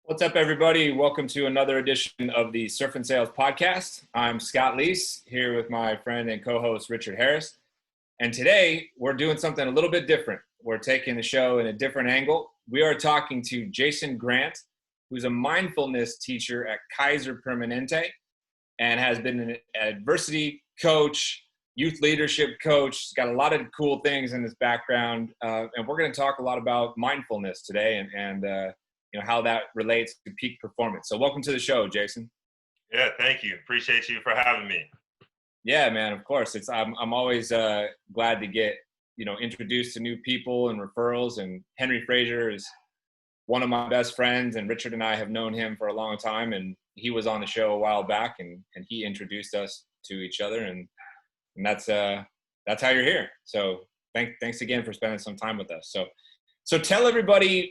What's up, everybody? Welcome to another edition of the Surf and Sales podcast. I'm Scott Leese here with my friend and co-host Richard Harris. And today we're doing something a little bit different. We're taking the show in a different angle. We are talking to Jason Grant, who's a mindfulness teacher at Kaiser Permanente and has been an adversity coach, youth leadership coach. He's got a lot of cool things in his background. And we're going to talk a lot about mindfulness today and how that relates to peak performance. So welcome to the show, Jason. Yeah, thank you. Appreciate you for having me. Yeah, man, of course. I'm always glad to get, introduced to new people and referrals. And Henry Fraser is one of my best friends, and Richard and I have known him for a long time. And he was on the show a while back, and he introduced us to each other. And that's how you're here. So thanks again for spending some time with us. So tell everybody,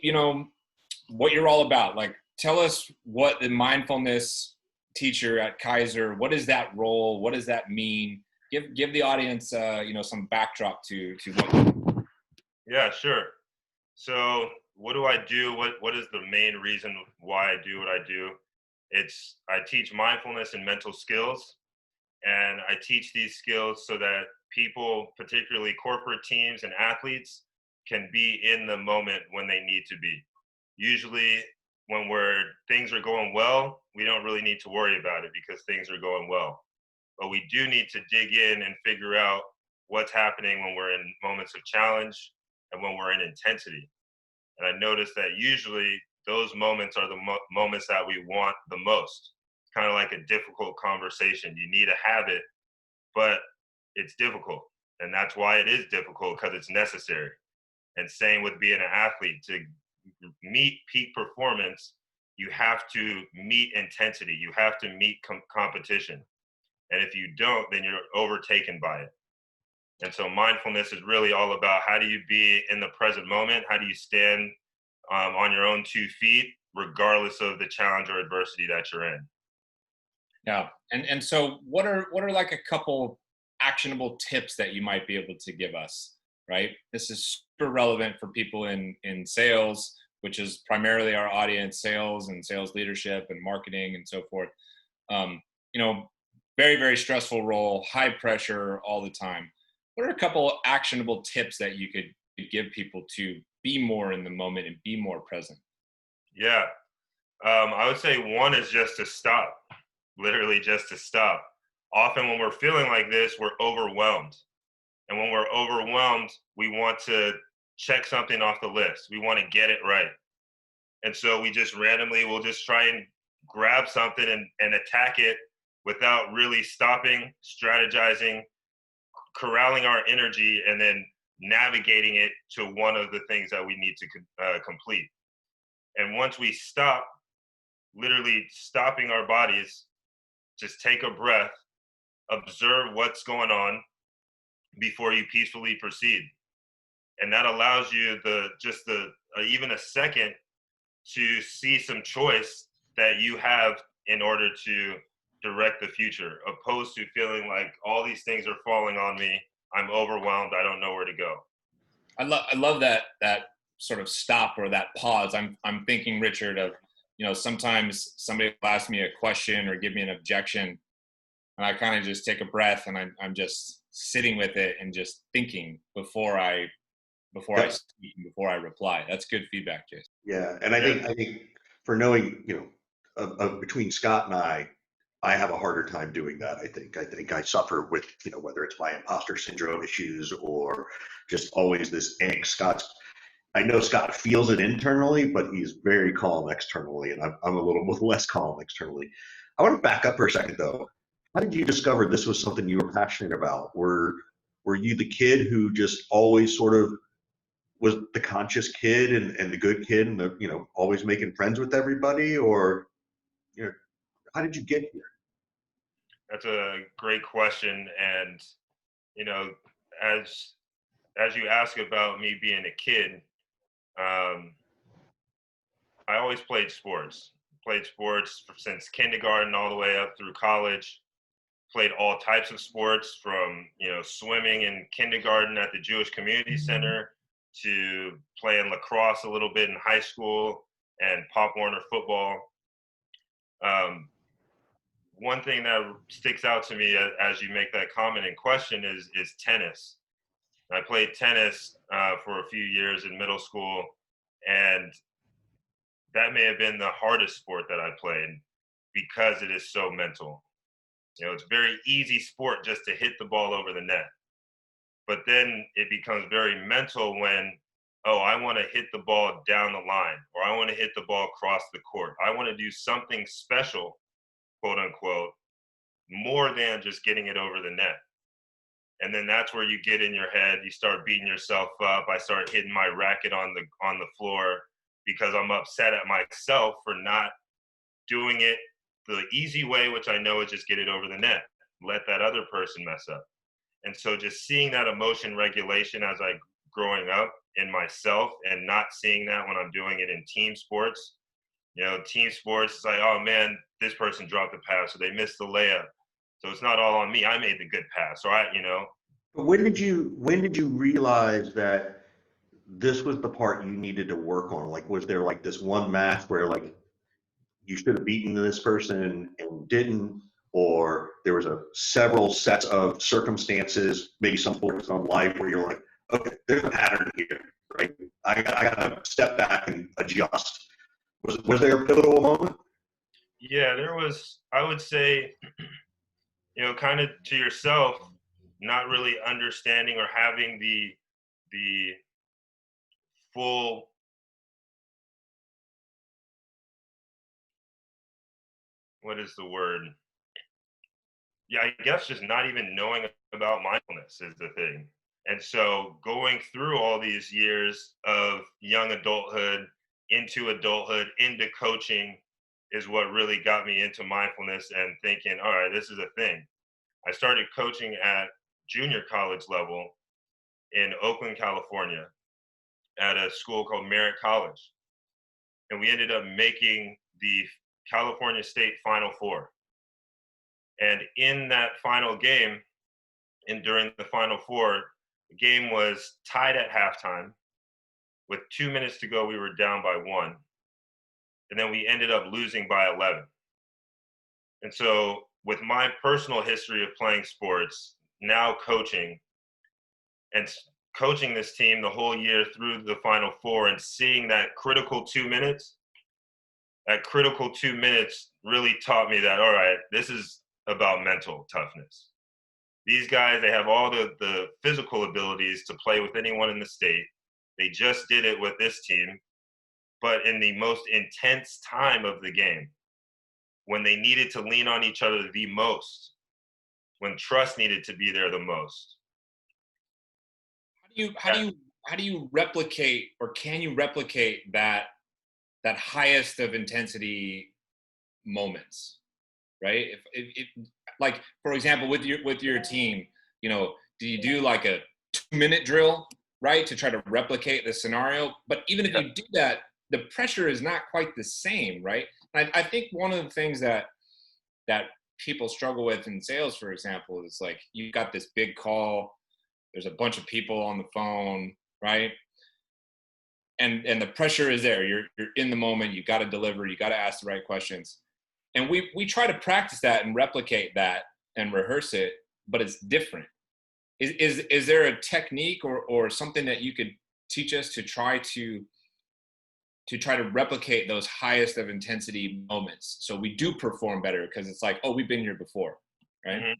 what you're all about. Like, tell us what the mindfulness teacher at Kaiser, what is that role? What does that mean? Give the audience, some backdrop to what. Yeah, sure. So what do I do? What is the main reason why I do what I do? I teach mindfulness and mental skills, and I teach these skills so that people, particularly corporate teams and athletes, can be in the moment when they need to be. Usually when things are going well, we don't really need to worry about it because things are going well. But we do need to dig in and figure out what's happening when we're in moments of challenge and when we're in intensity. And I noticed that usually those moments are the moments that we want the most. It's kind of like a difficult conversation. You need to have it, but it's difficult. And that's why it is difficult, because it's necessary. And same with being an athlete. To meet peak performance, you have to meet intensity. You have to meet competition. And if you don't, then you're overtaken by it. And so mindfulness is really all about how do you be in the present moment? How do you stand on your own 2 feet, regardless of the challenge or adversity that you're in? Yeah. And so what are like a couple actionable tips that you might be able to give us, right? This is super relevant for people in sales, which is primarily our audience, sales and sales leadership and marketing and so forth. Very, very stressful role, high pressure all the time. What are a couple actionable tips that you could give people to be more in the moment and be more present? Yeah. I would say one is just to stop, literally just to stop. Often when we're feeling like this, we're overwhelmed. And when we're overwhelmed, we want to check something off the list. We want to get it right. And so we just randomly will just try and grab something and attack it without really stopping, strategizing, corralling our energy, and then navigating it to one of the things that we need to complete. And once we stop, literally stopping our bodies, just take a breath, observe what's going on before you peacefully proceed. And that allows you even a second to see some choice that you have in order to direct the future, opposed to feeling like all these things are falling on me. I'm overwhelmed. I don't know where to go. I love that sort of stop or that pause. I'm thinking, Richard, of, sometimes somebody will ask me a question or give me an objection, and I kind of just take a breath and I'm just sitting with it and just thinking before I speak and before I reply. That's good feedback, Jason. Yeah, and I think for knowing, between Scott and I have a harder time doing that. I think I suffer with, whether it's my imposter syndrome issues or just always this angst. I know Scott feels it internally, but he's very calm externally, and I'm a little less calm externally. I want to back up for a second, though. How did you discover this was something you were passionate about? Were you the kid who just always sort of was the conscious kid and the good kid and the, always making friends with everybody, or, how did you get here? That's a great question. And, as you ask about me being a kid, I always played sports since kindergarten all the way up through college. Played all types of sports, from swimming in kindergarten at the Jewish Community Center to playing lacrosse a little bit in high school, and Pop Warner football. One thing that sticks out to me as you make that comment in question is tennis. I played tennis for a few years in middle school, and that may have been the hardest sport that I played because it is so mental. You know, it's a very easy sport just to hit the ball over the net. But then it becomes very mental when, oh, I want to hit the ball down the line, or I want to hit the ball across the court. I want to do something special, quote unquote, more than just getting it over the net. And then that's where you get in your head, you start beating yourself up. I start hitting my racket on the floor because I'm upset at myself for not doing it the easy way, which I know is just get it over the net. Let that other person mess up. And so just seeing that emotion regulation as I growing up in myself and not seeing that when I'm doing it in team sports. You know, team sports, it's like, oh man, this person dropped the pass or they missed the layup. So it's not all on me. I made the good pass, right? You know. But when did you realize that this was the part you needed to work on? Like, was there like this one match where like you should have beaten this person and didn't, or there was a several sets of circumstances, maybe some focus on life where you're like, okay, there's a pattern here, right? I gotta step back and adjust. Was there a pivotal moment? Yeah, there was, I would say, you know, kind of to yourself, not really understanding or having the full, what is the word? Yeah, I guess just not even knowing about mindfulness is the thing. And so going through all these years of young adulthood, into coaching is what really got me into mindfulness and thinking, all right, this is a thing. I started coaching at junior college level in Oakland, California, at a school called Merritt College. And we ended up making the California State Final Four. And in that final game, and during the Final Four, the game was tied at halftime. With 2 minutes to go, we were down by 1. And then we ended up losing by 11. And so, with my personal history of playing sports, now coaching, and coaching this team the whole year through the Final Four and seeing that critical 2 minutes, that critical 2 minutes really taught me that, all right, this is about mental toughness. These guys, they have all the physical abilities to play with anyone in the state. They just did it with this team, but in the most intense time of the game, when they needed to lean on each other the most, when trust needed to be there the most. How do you replicate, or can you replicate that highest of intensity moments, right? If like, for example, with your team, you know, do you do like a 2-minute drill, right, to try to replicate the scenario? But even if you do that, the pressure is not quite the same, right? I think one of the things that people struggle with in sales, for example, is like, you've got this big call, there's a bunch of people on the phone, right? And the pressure is there. You're in the moment. You got to deliver. You got to ask the right questions. And we try to practice that and replicate that and rehearse it, but it's different. Is there a technique or something that you could teach us to try to replicate those highest of intensity moments so we do perform better? Because it's like, oh, we've been here before, right? Mm-hmm.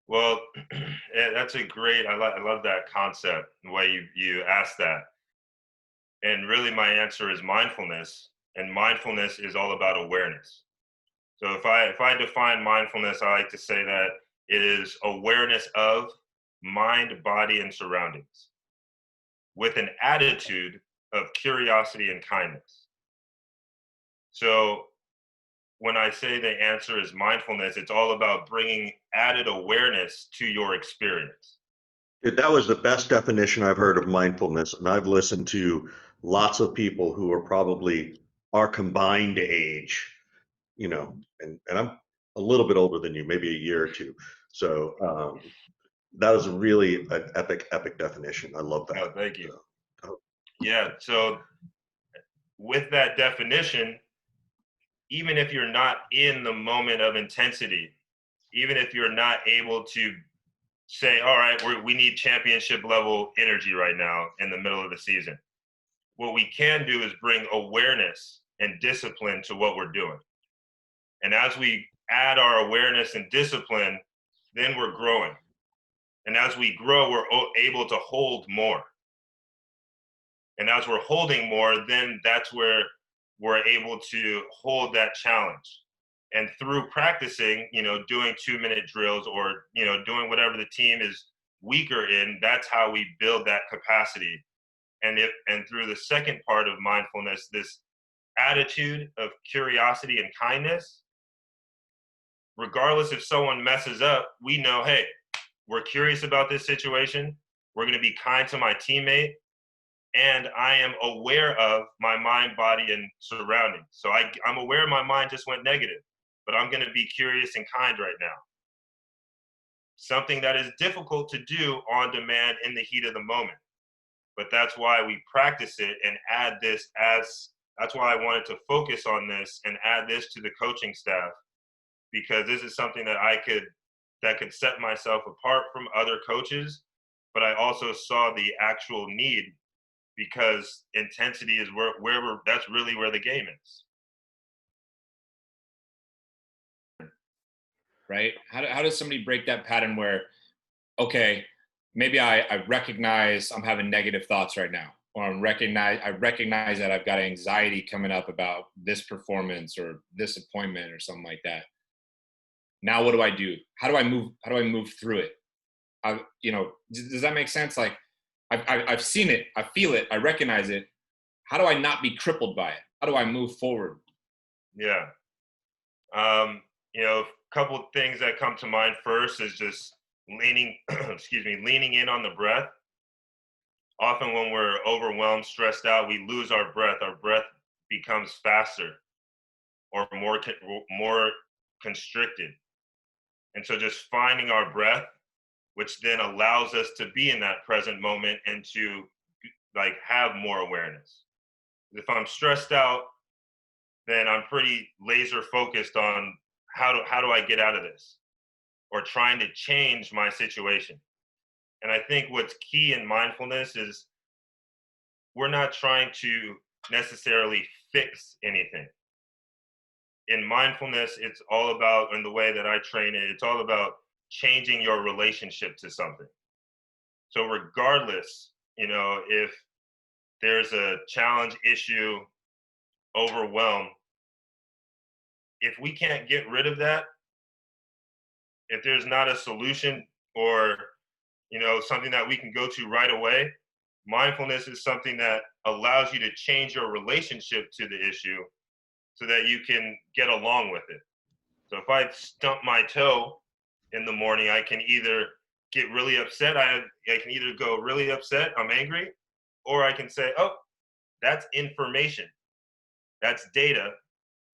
Well, that's a great, I love that concept, the way you asked that. And really my answer is mindfulness, and mindfulness is all about awareness. So if I define mindfulness, I like to say that it is awareness of mind, body, and surroundings with an attitude of curiosity and kindness. So when I say the answer is mindfulness, it's all about bringing added awareness to your experience. That was the best definition I've heard of mindfulness, and I've listened to lots of people who are probably our combined age, you know, and I'm a little bit older than you, maybe a year or two. So that was really an epic definition. I love that. Oh, thank you. So, Yeah. So with that definition, even if you're not in the moment of intensity, even if you're not able to say, all right, we need championship level energy right now in the middle of the season, what we can do is bring awareness and discipline to what we're doing. And as we add our awareness and discipline, then we're growing. And as we grow, we're able to hold more. And as we're holding more, then that's where we're able to hold that challenge. And through practicing, doing 2-minute drills or, doing whatever the team is weaker in, that's how we build that capacity. And through the second part of mindfulness, this attitude of curiosity and kindness, regardless if someone messes up, we know, hey, we're curious about this situation. We're going to be kind to my teammate. And I am aware of my mind, body, and surroundings. So I'm aware my mind just went negative, but I'm going to be curious and kind right now. Something that is difficult to do on demand in the heat of the moment. But that's why we practice it and add this that's why I wanted to focus on this and add this to the coaching staff, because this is something that could set myself apart from other coaches. But I also saw the actual need, because intensity is that's really where the game is. Right? How does somebody break that pattern where, okay, maybe I recognize I'm having negative thoughts right now, or I recognize that I've got anxiety coming up about this performance or this appointment or something like that. Now what do I do? How do I move through it? Does that make sense? Like, I've seen it, I feel it, I recognize it. How do I not be crippled by it? How do I move forward? Yeah. A couple of things that come to mind first is just leaning in on the breath. Often when we're overwhelmed, stressed out, we lose our breath. Our breath becomes faster or more constricted. And so just finding our breath, which then allows us to be in that present moment and to have more awareness. If I'm stressed out, then I'm pretty laser focused on how do I get out of this, or trying to change my situation. And I think what's key in mindfulness is we're not trying to necessarily fix anything. In mindfulness, it's all about, in the way that I train it, it's all about changing your relationship to something. So regardless, if there's a challenge, issue, overwhelm, if we can't get rid of that, if there's not a solution or, something that we can go to right away, mindfulness is something that allows you to change your relationship to the issue so that you can get along with it. So if I stump my toe in the morning, I can either get really upset. I can either go really upset, I'm angry, or I can say, oh, that's information. That's data.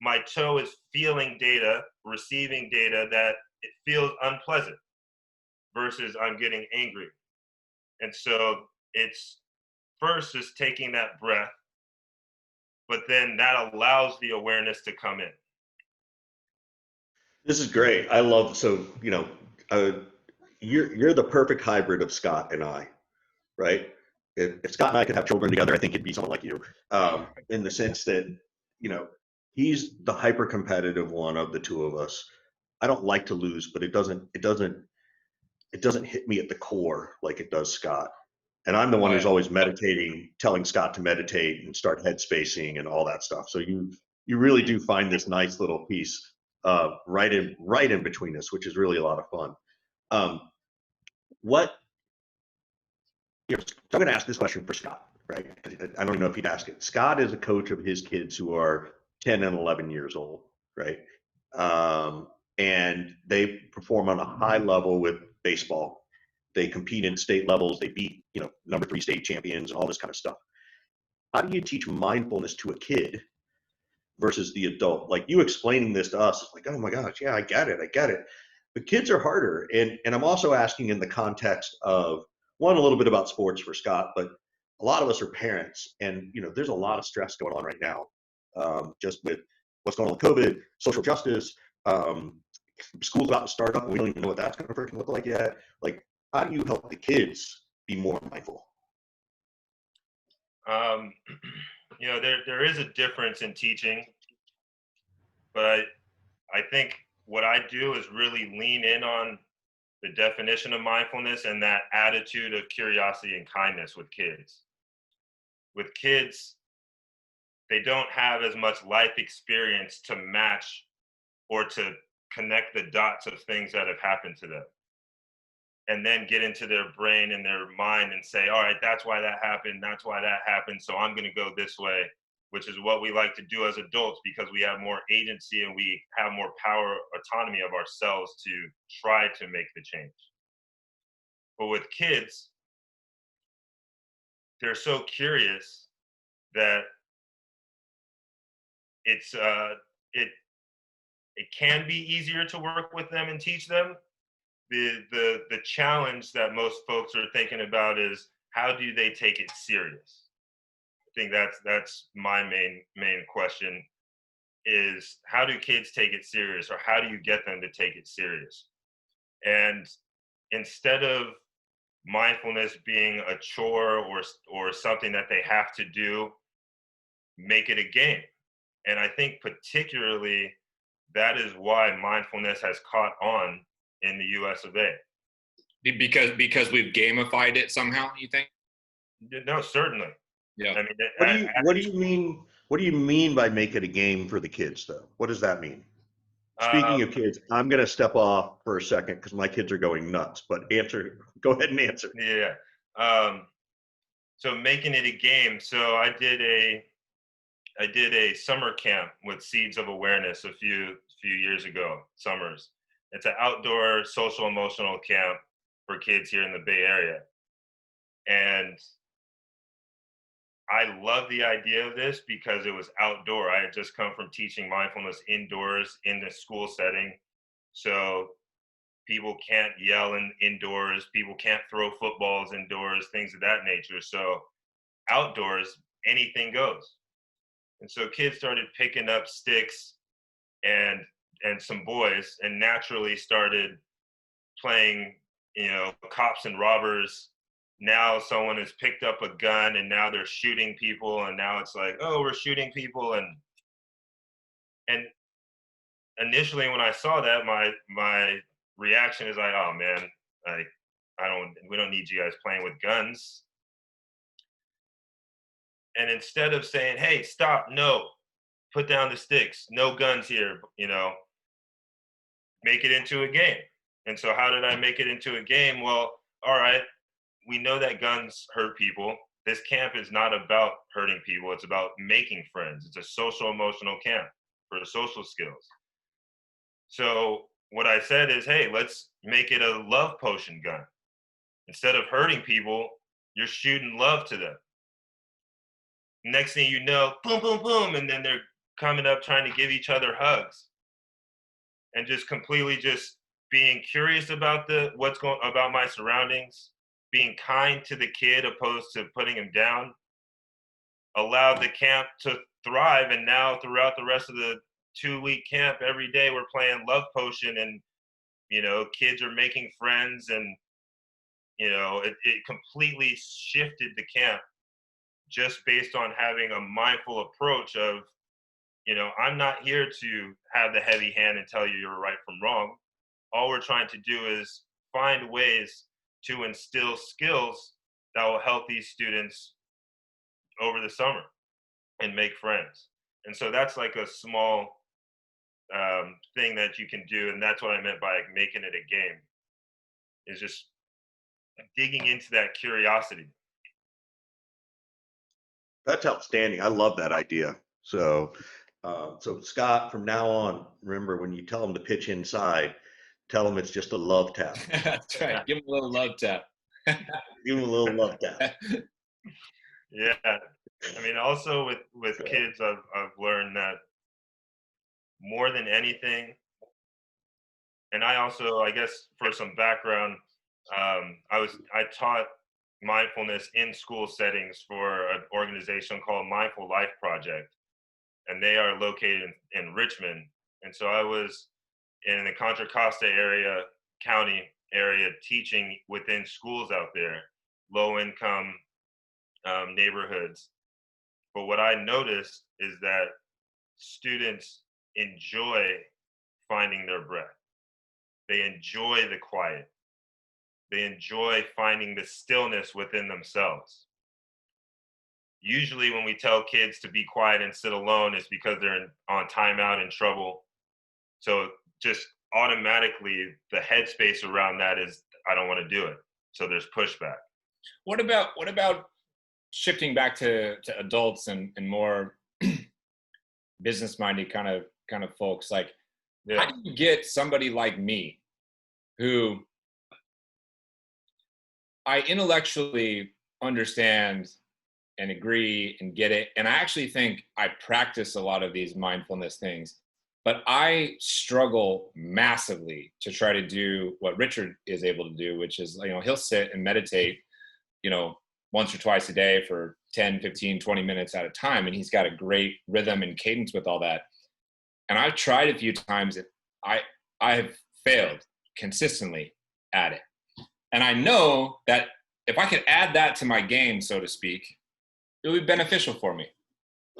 My toe is feeling data, receiving data that it feels unpleasant, versus I'm getting angry. And so it's first just taking that breath, but then that allows the awareness to come in. This is great. I love, so, you're the perfect hybrid of Scott and I, right? If Scott and I could have children together, I think it'd be someone like you, in the sense that, he's the hyper competitive one of the two of us. I don't like to lose, but it doesn't hit me at the core like it does Scott. And I'm the one who's always meditating, telling Scott to meditate and start head spacing and all that stuff. So you really do find this nice little piece right in between us, which is really a lot of fun. So I'm going to ask this question for Scott, right? I don't even know if he'd ask it. Scott is a coach of his kids who are 10 and 11 years old, right? And they perform on a high level with baseball. They compete in state levels. They beat, number 3 state champions, all this kind of stuff. How do you teach mindfulness to a kid versus the adult? Like, you explaining this to us, like, oh my gosh, yeah, I get it. But kids are harder. And I'm also asking in the context of, one, a little bit about sports for Scott, but a lot of us are parents, and there's a lot of stress going on right now, just with what's going on with COVID, social justice. School's about to start up, and we don't even know what that's going to freaking look like yet. Like, how do you help the kids be more mindful? Um, there is a difference in teaching, but I think what I do is really lean in on the definition of mindfulness and that attitude of curiosity and kindness with kids. With kids, they don't have as much life experience to match or to connect the dots of things that have happened to them and then get into their brain and their mind and say, all right, that's why that happened. That's why that happened. So I'm going to go this way, which is what we like to do as adults because we have more agency and we have more power, autonomy of ourselves to try to make the change. But with kids, they're so curious that it's it can be easier to work with them and teach them. The challenge that most folks are thinking about is how do they take it serious? I think that's my main question is how do kids take it serious, or how do you get them to take it serious? And instead of mindfulness being a chore or something that they have to do, make it a game. And I think particularly that is why mindfulness has caught on in the US of A. Because we've gamified it somehow, you think? No, certainly. Yeah. I mean, What do you mean by make it a game for the kids, though? What does that mean? Speaking of kids, I'm going to step off for a second because my kids are going nuts. But go ahead and answer. Yeah. So making it a game. So I did a summer camp with Seeds of Awareness a few years ago. Summers. It's an outdoor social emotional camp for kids here in the Bay Area, and I love the idea of this because it was outdoor. I had just come from teaching mindfulness indoors in the school setting. So people can't yell indoors, people can't throw footballs indoors, things of that nature. So outdoors, anything goes. And so kids started picking up sticks and some boys and naturally started playing, cops and robbers. Now someone has picked up a gun and now they're shooting people, and now it's like, oh, we're shooting people. And initially when I saw that, my reaction is like, oh man, we don't need you guys playing with guns. And instead of saying, hey, stop, no, put down the sticks, no guns here, make it into a game. And so how did I make it into a game? Well, all right, we know that guns hurt people. This camp is not about hurting people. It's about making friends. It's a social emotional camp for social skills. So what I said is, hey, let's make it a love potion gun. Instead of hurting people, you're shooting love to them. Next thing you know, boom, boom, boom, and then they're coming up trying to give each other hugs. And just completely just being curious about what's going about my surroundings, being kind to the kid opposed to putting him down, allowed the camp to thrive. And now throughout the rest of the 2-week camp, every day we're playing love potion, and kids are making friends, and it completely shifted the camp just based on having a mindful approach of, I'm not here to have the heavy hand and tell you you're right from wrong. All we're trying to do is find ways to instill skills that will help these students over the summer and make friends. And so that's like a small thing that you can do. And that's what I meant by making it a game, is just digging into that curiosity. That's outstanding. I love that idea. So Scott, from now on, remember when you tell them to pitch inside, tell them it's just a love tap. That's right. Give them a little love tap. Give them a little love tap. Yeah. I mean, also with kids, I've learned that more than anything, and I also, I guess for some background, I taught mindfulness in school settings for an organization called Mindful Life Project, and they are located in Richmond. And so I was in the Contra Costa county area, teaching within schools out there, low income neighborhoods. But what I noticed is that students enjoy finding their breath. They enjoy the quiet. They enjoy finding the stillness within themselves. Usually when we tell kids to be quiet and sit alone, it's because they're on timeout, in trouble. So just automatically the headspace around that is, I don't want to do it. So there's pushback. What about shifting back to adults and more business-minded kind of folks? Like, how do you get somebody like me, who I intellectually understand and agree and get it, and I actually think I practice a lot of these mindfulness things, but I struggle massively to try to do what Richard is able to do, which is, he'll sit and meditate, once or twice a day for 10, 15, 20 minutes at a time. And he's got a great rhythm and cadence with all that. And I've tried a few times, and I have failed consistently at it. And I know that if I could add that to my game, so to speak, it would be beneficial for me.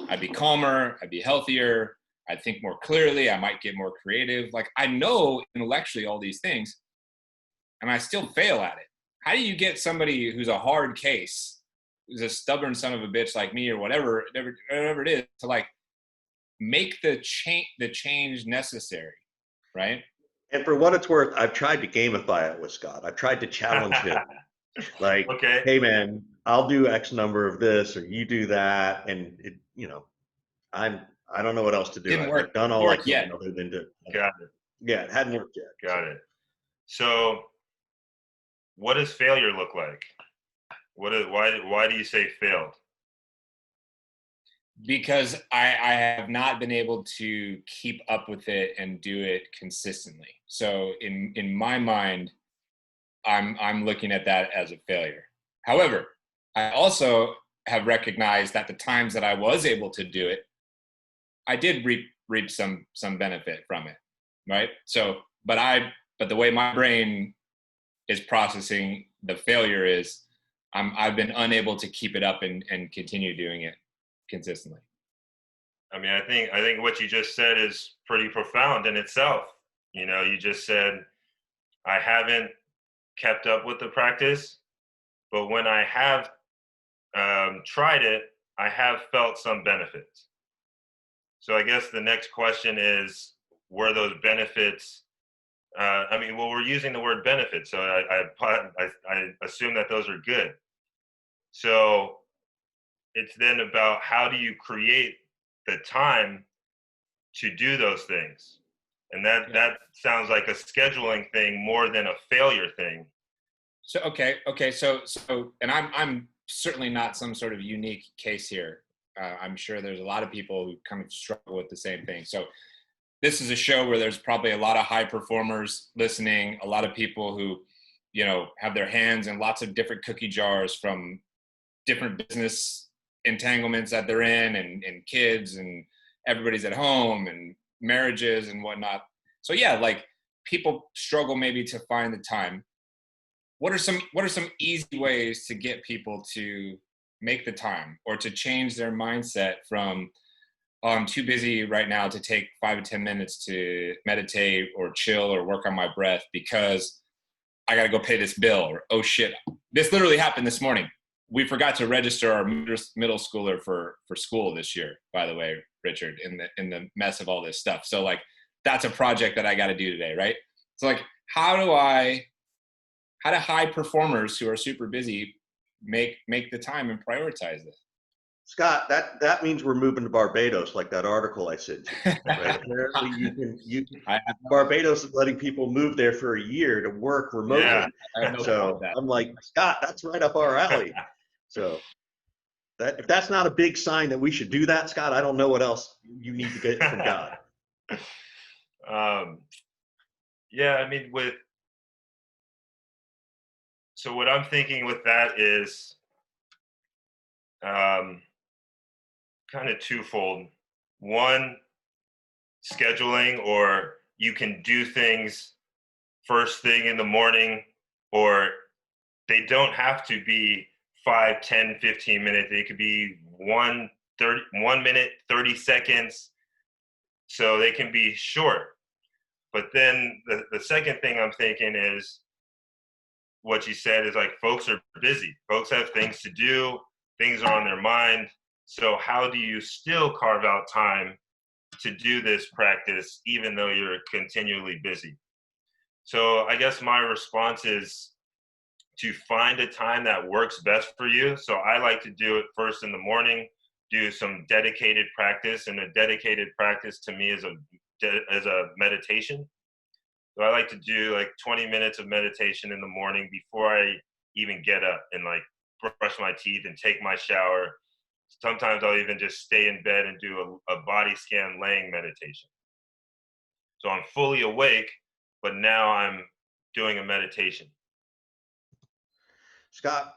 I'd be calmer, I'd be healthier, I'd think more clearly, I might get more creative. Like, I know intellectually all these things, and I still fail at it. How do you get somebody who's a hard case, who's a stubborn son of a bitch like me, or whatever it is, to like make the change necessary, right? And for what it's worth, I've tried to gamify it with Scott. I've tried to challenge him. Like, okay, hey man, I'll do X number of this, or you do that, and I don't know what else to do. Didn't work. I've done all I can Yet. other than to. got it. Yeah, it hadn't worked yet. Got it. So, what does failure look like? Why do you say failed? Because I have not been able to keep up with it and do it consistently. So in my mind, I'm looking at that as a failure. However, I also have recognized that the times that I was able to do it, I did reap some benefit from it, right? So, but the way my brain is processing the failure is, I've been unable to keep it up and continue doing it consistently. I mean, I think what you just said is pretty profound in itself. You just said, I haven't kept up with the practice, but when I have tried it, I have felt some benefits. So I guess the next question is, were those benefits? We're using the word benefit, so I assume that those are good. So it's then about, how do you create the time to do those things? And that sounds like a scheduling thing more than a failure thing. So okay. So and I'm certainly not some sort of unique case here. I'm sure there's a lot of people who kind of struggle with the same thing. So this is a show where there's probably a lot of high performers listening, a lot of people who, have their hands in lots of different cookie jars from different business entanglements that they're in, and kids, and everybody's at home, and marriages and whatnot. So yeah, like, people struggle maybe to find the time. What are some easy ways to get people to make the time, or to change their mindset from, oh, I'm too busy right now to take 5 to 10 minutes to meditate or chill or work on my breath because I got to go pay this bill, or, oh shit, this literally happened this morning. We forgot to register our middle schooler for school this year, by the way, Richard, in the mess of all this stuff. So like, that's a project that I got to do today, right? So like, how do high performers who are super busy make the time and prioritize this? Scott, that means we're moving to Barbados, like that article I sent you. Right? Apparently, Barbados is letting people move there for a year to work remotely. Yeah. So I'm like, Scott, that's right up our alley. So if that's not a big sign that we should do that, Scott, I don't know what else you need to get from God. So what I'm thinking with that is kind of twofold. One, scheduling, or you can do things first thing in the morning, or they don't have to be 5, 10, 15 minutes. They could be 1 minute, 30 seconds. So they can be short. But then the second thing I'm thinking is what you said is like, folks are busy. Folks have things to do. Things are on their mind. So how do you still carve out time to do this practice, even though you're continually busy? So I guess my response is to find a time that works best for you. So I like to do it first in the morning, do some dedicated practice, and a dedicated practice to me is a meditation. So I like to do like 20 minutes of meditation in the morning before I even get up, and like brush my teeth and take my shower. Sometimes I'll even just stay in bed and do a body scan laying meditation. So I'm fully awake, but now I'm doing a meditation. Scott,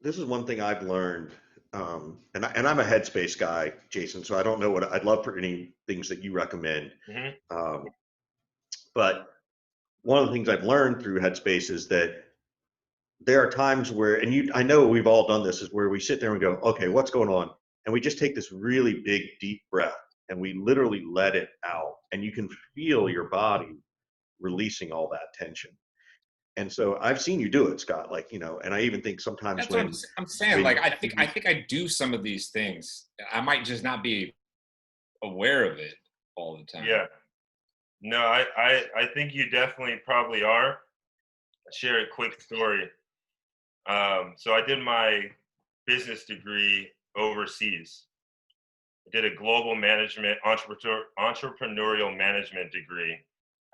this is one thing I've learned, and I'm a Headspace guy, Jason. So I don't know what I'd love for any things that you recommend. Mm-hmm. But one of the things I've learned through Headspace is that there are times where, I know we've all done this, is where we sit there and go, okay, what's going on? And we just take this really big, deep breath and we literally let it out. And you can feel your body releasing all that tension. And so I've seen you do it, Scott, like, and I even think sometimes That's what I'm saying. Like, I think I do some of these things. I might just not be aware of it all the time. Yeah. No, I think you definitely probably are. I'll share a quick story. So I did my business degree overseas. I did a global management, entrepreneurial management degree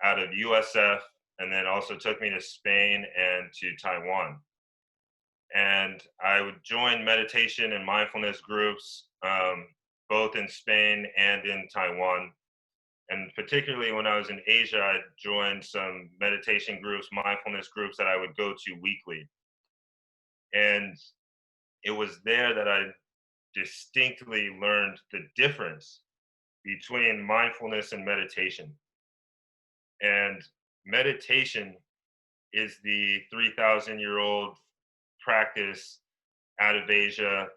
out of USF, and then also took me to Spain and to Taiwan. And I would join meditation and mindfulness groups, both in Spain and in Taiwan. And particularly when I was in Asia, I joined some meditation groups, mindfulness groups that I would go to weekly. And it was there that I distinctly learned the difference between mindfulness and meditation. And meditation is the 3,000-year-old practice out of Asia,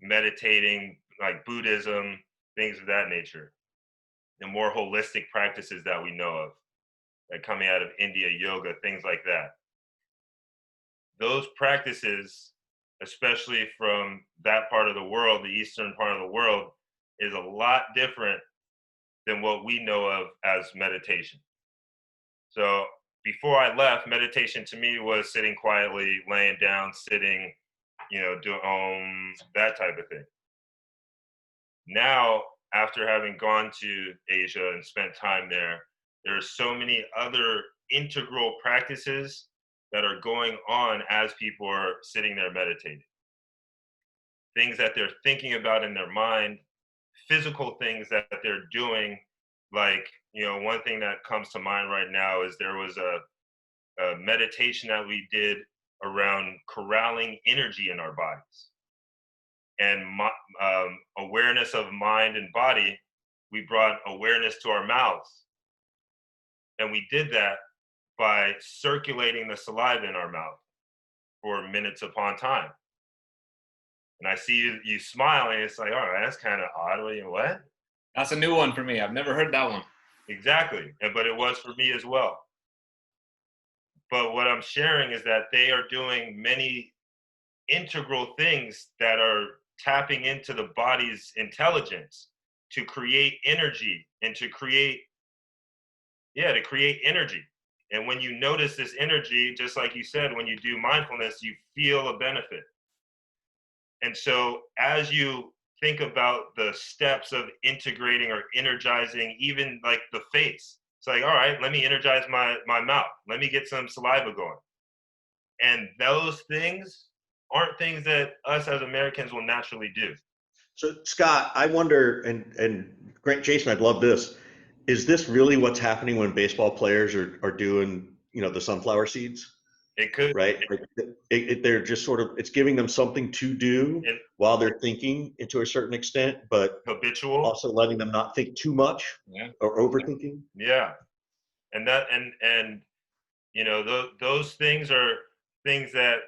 meditating, like Buddhism, things of that nature. The more holistic practices that we know of, like coming out of India, yoga, things like that. Those practices, especially from that part of the world, the Eastern part of the world, is a lot different than what we know of as meditation. So before I left, meditation to me was sitting quietly, laying down, sitting, doing that type of thing. Now, after having gone to Asia and spent time there, there are so many other integral practices that are going on as people are sitting there meditating. Things that they're thinking about in their mind, physical things that they're doing. Like, one thing that comes to mind right now is there was a meditation that we did around corralling energy in our bodies. And awareness of mind and body, we brought awareness to our mouths. And we did that by circulating the saliva in our mouth for minutes upon time. And I see you smiling. It's like, all right, that's kind of odd. What? That's a new one for me. I've never heard that one. Exactly. But it was for me as well. But what I'm sharing is that they are doing many integral things that are tapping into the body's intelligence to create energy and to create energy. And when you notice this energy, just like you said, when you do mindfulness, you feel a benefit. And so as you think about the steps of integrating or energizing, even like the face, it's like, all right, let me energize my mouth. Let me get some saliva going. And those things aren't things that us as Americans will naturally do. So Scott, I wonder, and Grant, Jason, I'd love this. Is this really what's happening when baseball players are doing, the sunflower seeds? It could. right? Like they're just sort of, it's giving them something to do It, while they're thinking to a certain extent, but habitual. also letting them not think too much Yeah. or overthinking. Yeah. And you know, those things are things that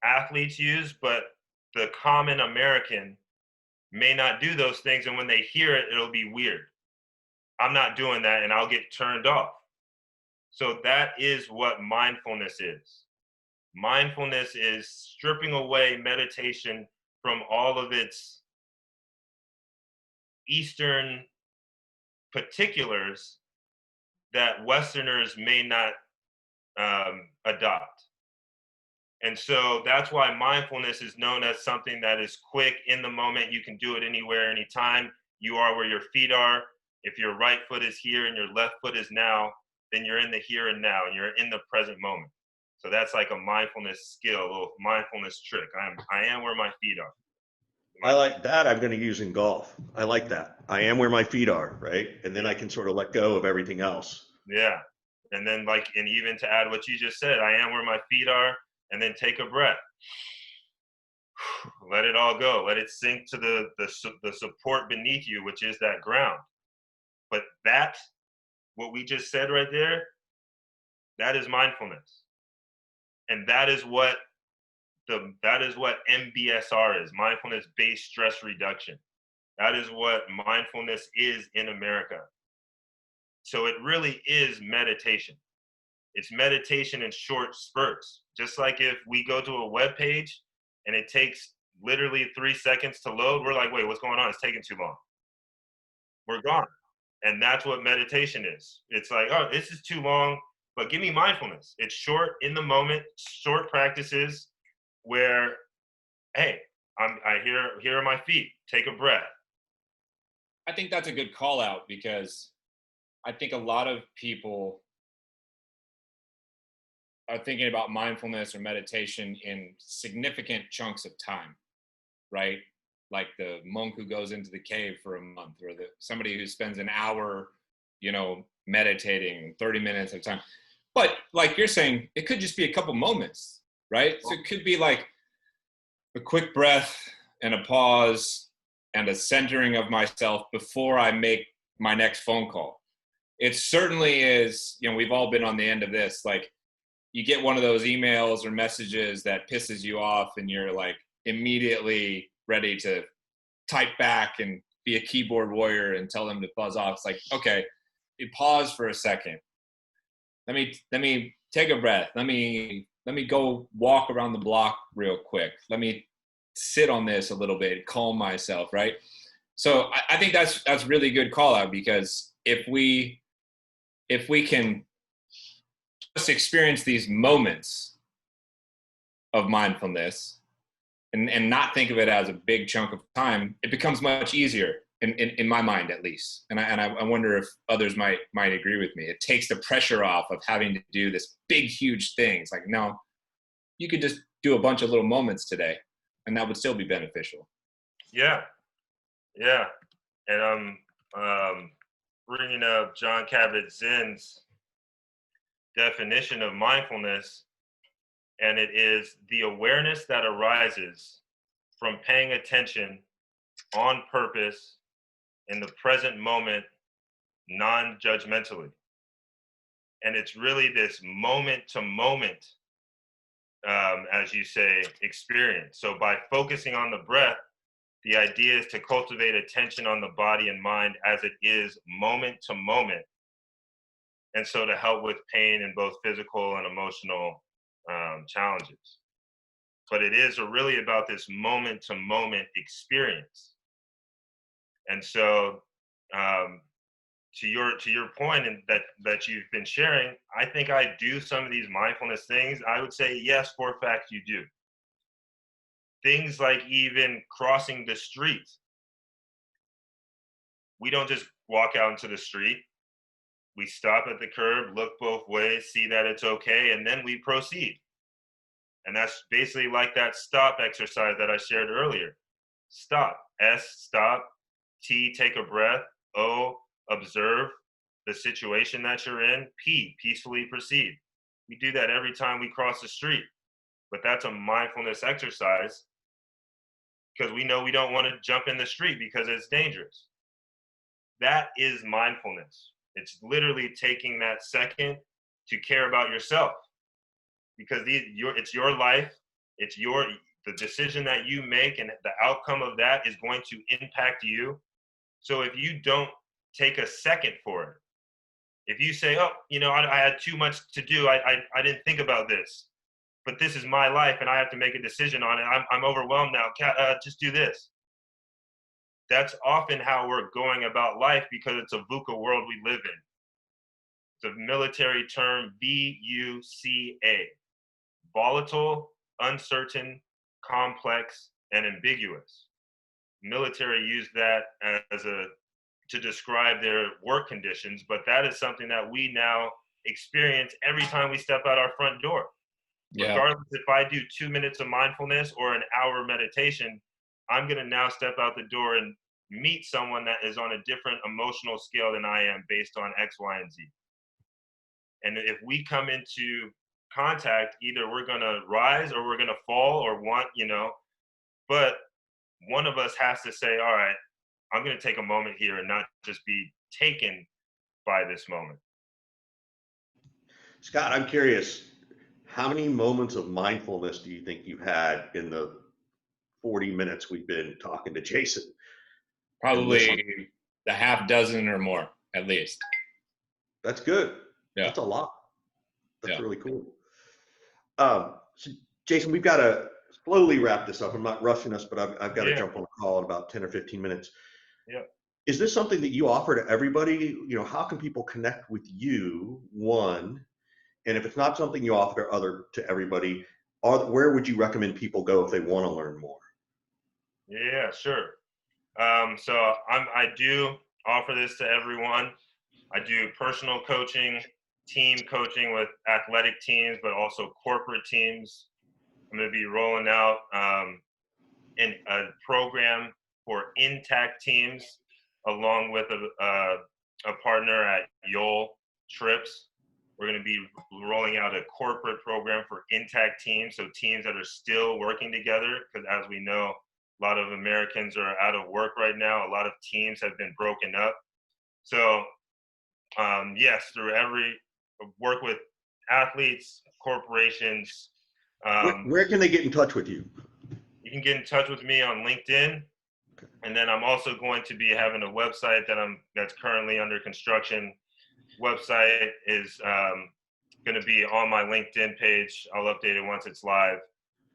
athletes use, but the common American may not do those things. And when they hear it, it'll be weird. I'm not doing that, and I'll get turned off. So that is what mindfulness is. Mindfulness is stripping away meditation from all of its Eastern particulars that Westerners may not adopt. And so that's why mindfulness is known as something that is quick, in the moment. You can do it anywhere, anytime. You are where your feet are. If your right foot is here and your left foot is now, then you're in the here and now, and you're in the present moment. So that's like a mindfulness skill, a little mindfulness trick. I am where my feet are. I like that. I'm going to use in golf. I like that. I am where my feet are, right? And then I can sort of let go of everything else. Yeah. And then and even to add what you just said, I am where my feet are, and then take a breath. Let it all go. Let it sink to the support beneath you, which is that ground. But what we just said right there, that is mindfulness. And that is what MBSR is, mindfulness-based stress reduction. That is what mindfulness is in America. So it really is meditation. It's meditation in short spurts. Just like if we go to a web page and it takes literally 3 seconds to load, we're like, wait, what's going on? It's taking too long. We're gone. And that's what meditation is. It's like, oh, this is too long, but give me mindfulness. It's short, in the moment, short practices where, hey, here are my feet. Take a breath. I think that's a good call out, because I think a lot of people are thinking about mindfulness or meditation in significant chunks of time, right? Like the monk who goes into the cave for a month, or somebody who spends an hour, meditating 30 minutes at a time. But like you're saying, it could just be a couple moments, right? So it could be like a quick breath and a pause and a centering of myself before I make my next phone call. It certainly is, we've all been on the end of this. Like, you get one of those emails or messages that pisses you off, and you're like immediately ready to type back and be a keyboard warrior and tell them to buzz off. It's like, okay, you pause for a second. Let me take a breath. Let me go walk around the block real quick. Let me sit on this a little bit, calm myself, right? So I think that's really good call out, because if we can just experience these moments of mindfulness and not think of it as a big chunk of time, it becomes much easier in my mind, at least. And I wonder if others might agree with me. It takes the pressure off of having to do this big, huge thing. It's like, no, you could just do a bunch of little moments today, and that would still be beneficial. Yeah. And I'm bringing up John Kabat-Zinn's definition of mindfulness, and it is the awareness that arises from paying attention on purpose in the present moment, non-judgmentally. And it's really this moment to moment, as you say, experience. So by focusing on the breath, the idea is to cultivate attention on the body and mind as it is, moment to moment. And so to help with pain in both physical and emotional challenges. But it is really about this moment to moment experience. And so to your point, and that you've been sharing, I think I do some of these mindfulness things. I would say, yes, for a fact you do. Things like even crossing the street. We don't just walk out into the street. We stop at the curb, look both ways, see that it's okay, and then we proceed. And that's basically like that stop exercise that I shared earlier. Stop. S, stop. T, take a breath. O, observe the situation that you're in. P, peacefully proceed. We do that every time we cross the street. But that's a mindfulness exercise because we know we don't want to jump in the street because it's dangerous. That is mindfulness. It's literally taking that second to care about yourself, because it's your life. It's the decision that you make, and the outcome of that is going to impact you. So if you don't take a second for it, if you say, oh, I had too much to do, I didn't think about this, but this is my life and I have to make a decision on it. I'm overwhelmed now. Just do this. That's often how we're going about life, because it's a VUCA world we live in. It's a military term, VUCA. Volatile, uncertain, complex, and ambiguous. Military use that to describe their work conditions, but that is something that we now experience every time we step out our front door. Yeah. Regardless if I do 2 minutes of mindfulness or an hour meditation, I'm going to now step out the door and meet someone that is on a different emotional scale than I am based on X, Y, and Z. And if we come into contact, either we're going to rise or we're going to fall, or but one of us has to say, all right, I'm going to take a moment here and not just be taken by this moment. Scott, I'm curious, how many moments of mindfulness do you think you've had in the 40 minutes we've been talking to Jason? Probably a half dozen or more, at least. That's good. Yeah. That's a lot. That's really cool. So Jason, we've got to slowly wrap this up. I'm not rushing us, but I've got to jump on a call in about 10 or 15 minutes. Yeah. Is this something that you offer to everybody? How can people connect with you, one? And if it's not something you offer to everybody, where would you recommend people go if they want to learn more? Yeah, sure. So I do offer this to everyone. I do personal coaching, team coaching with athletic teams, but also corporate teams. I'm going to be rolling out in a program for intact teams, along with a partner at Yole Trips. We're going to be rolling out a corporate program for intact teams, so teams that are still working together, because as we know, a lot of Americans are out of work right now. A lot of teams have been broken up. So yes, work with athletes, corporations. Where can they get in touch with you? You can get in touch with me on LinkedIn. And then I'm also going to be having a website that's currently under construction. Website is going to be on my LinkedIn page. I'll update it once it's live.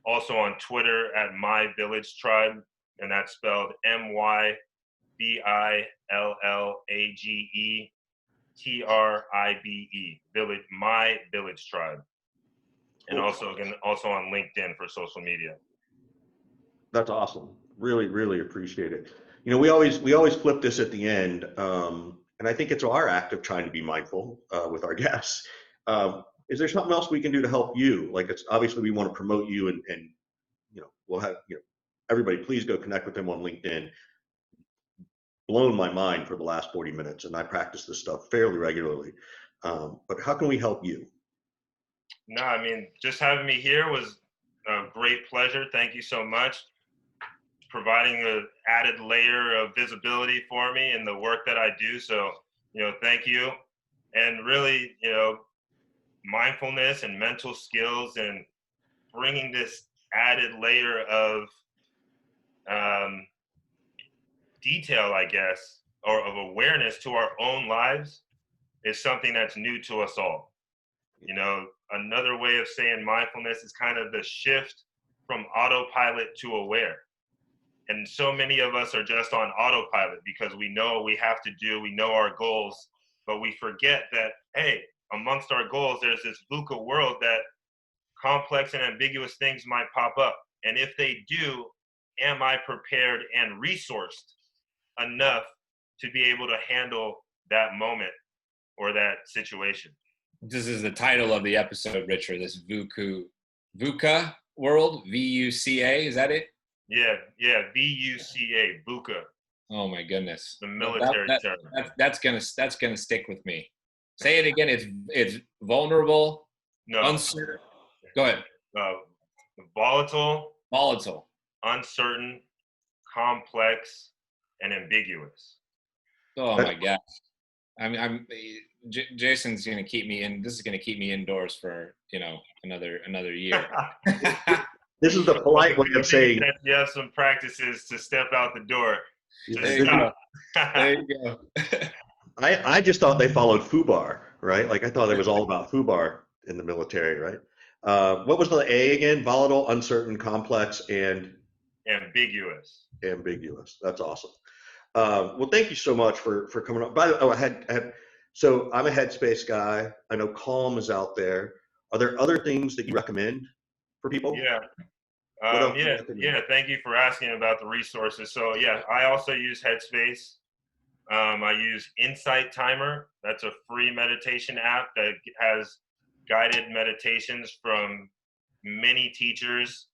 Also on Twitter at My Village Tribe, and that's spelled MYVILLAGETRIBE. Village, My Village Tribe. And also on LinkedIn for social media. That's awesome. Really, really appreciate it. We always flip this at the end, and I think it's our act of trying to be mindful with our guests. Is there something else we can do to help you? Like, it's obviously we want to promote you, and we'll have everybody please go connect with him on LinkedIn. Blown my mind for the last 40 minutes, and I practice this stuff fairly regularly. But how can we help you? No, I mean, just having me here was a great pleasure. Thank you so much. Providing an added layer of visibility for me in the work that I do. So, thank you. And really, mindfulness and mental skills, and bringing this added layer of detail, I guess, or of awareness to our own lives is something that's new to us all. Another way of saying mindfulness is kind of the shift from autopilot to aware. And so many of us are just on autopilot because we know what we have to do, we know our goals, but we forget that, hey, amongst our goals, there's this VUCA world that complex and ambiguous things might pop up. And if they do, am I prepared and resourced enough to be able to handle that moment or that situation? This is the title of the episode, Richard, this VUCA world, VUCA, is that it? Yeah, VUCA, VUCA. Oh my goodness. The military term. That's gonna stick with me. Say it again. It's vulnerable. No. Uncertain. Go ahead. Volatile, Volatile. uncertain, complex, and ambiguous. Oh my gosh. Jason's going to keep me in. This is going to keep me indoors for, another year. This is the polite way of saying that you have some practices to step out the door. There you go. There you go. I just thought they followed FUBAR, right? Like I thought it was all about FUBAR in the military, right? What was the A again? Volatile, uncertain, complex, and ambiguous. Ambiguous. That's awesome. Well, thank you so much for coming up. By the way, so I'm a Headspace guy. I know Calm is out there. Are there other things that you recommend for people? Yeah. What else Thank you for asking about the resources. So yeah, I also use Headspace. I use Insight Timer. That's a free meditation app that has guided meditations from many teachers.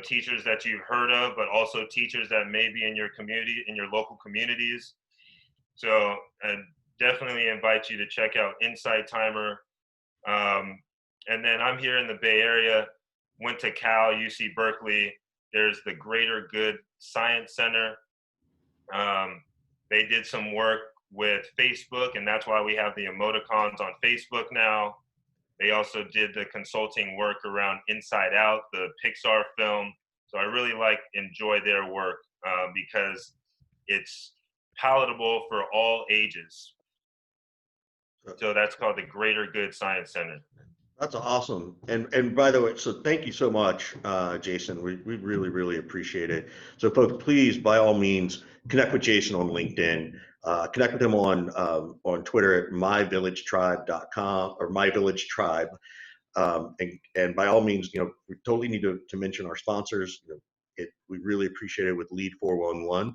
Teachers that you've heard of, but also teachers that may be in your community, in your local communities. So I definitely invite you to check out Insight Timer. And then I'm here in the Bay Area, went to Cal, UC Berkeley. There's the Greater Good Science Center. They did some work with Facebook, and that's why we have the emoticons on Facebook now. They also did the consulting work around Inside Out, the Pixar film. So I really enjoy their work because it's palatable for all ages. So that's called the Greater Good Science Center. That's awesome. And by the way, so thank you so much, Jason. We really, really appreciate it. So folks, please, by all means, connect with Jason on LinkedIn. Connect with him on Twitter at myvillagetribe.com or myvillagetribe. And by all means, we totally need to mention our sponsors. We really appreciate it with Lead 411.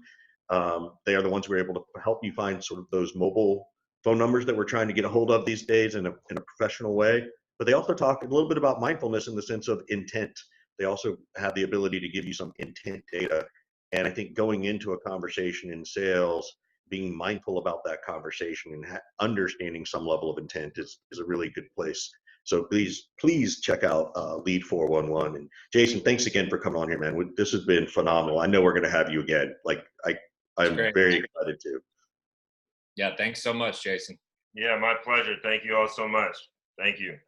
They are the ones who are able to help you find sort of those mobile phone numbers that we're trying to get a hold of these days in a professional way. But they also talk a little bit about mindfulness in the sense of intent. They also have the ability to give you some intent data. And I think going into a conversation in sales, being mindful about that conversation and understanding some level of intent is a really good place. So please check out Lead 411. And Jason, thanks again for coming on here, man. This has been phenomenal. I know we're going to have you again. I'm very excited to. Yeah, thanks so much, Jason. Yeah, my pleasure. Thank you all so much. Thank you.